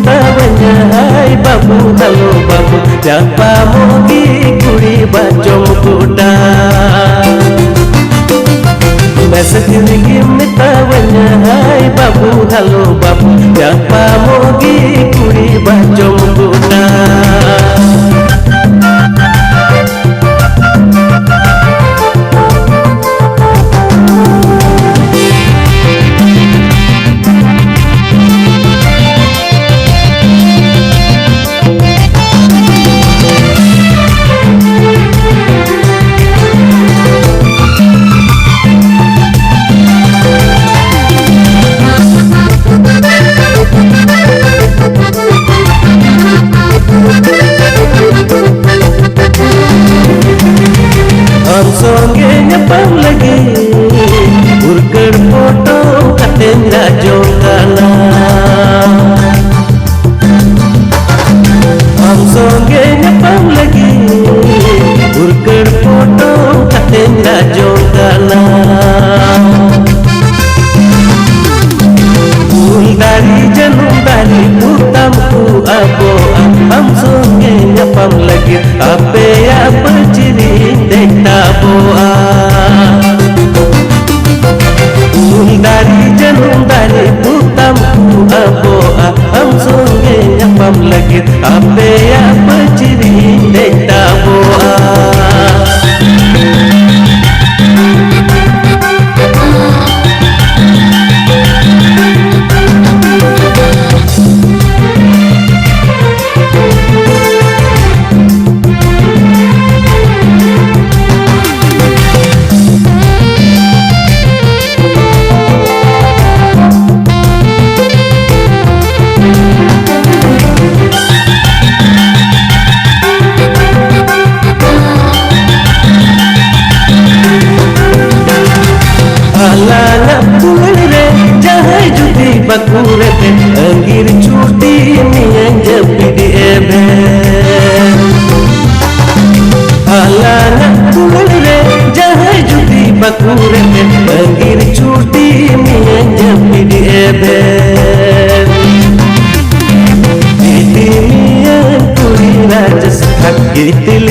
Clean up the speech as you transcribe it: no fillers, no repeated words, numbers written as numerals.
metawanya hai babu halo babu siapa mogi kuri bacom kuda message lagi metawanya hai babu halo babu siapa mogi kuri bacom kuda हम संगे nyepam lagi urker foto katenda jongkana हम संगे nyepam lagi urker foto katenda jongkana ful dari janum dari utamku abo हम संगे nyepam lagi ape ya berciri dekta boa dari janum dari utamku aboa हम संगे nyepam lagi ape ya berciri dekta boa Alana pulre jahai judi bakure te angir chuti niyan japidi ebe Alana pulre jahai judi bakure te angir chuti niyan japidi ebe Iti niyan puri rajas hak itil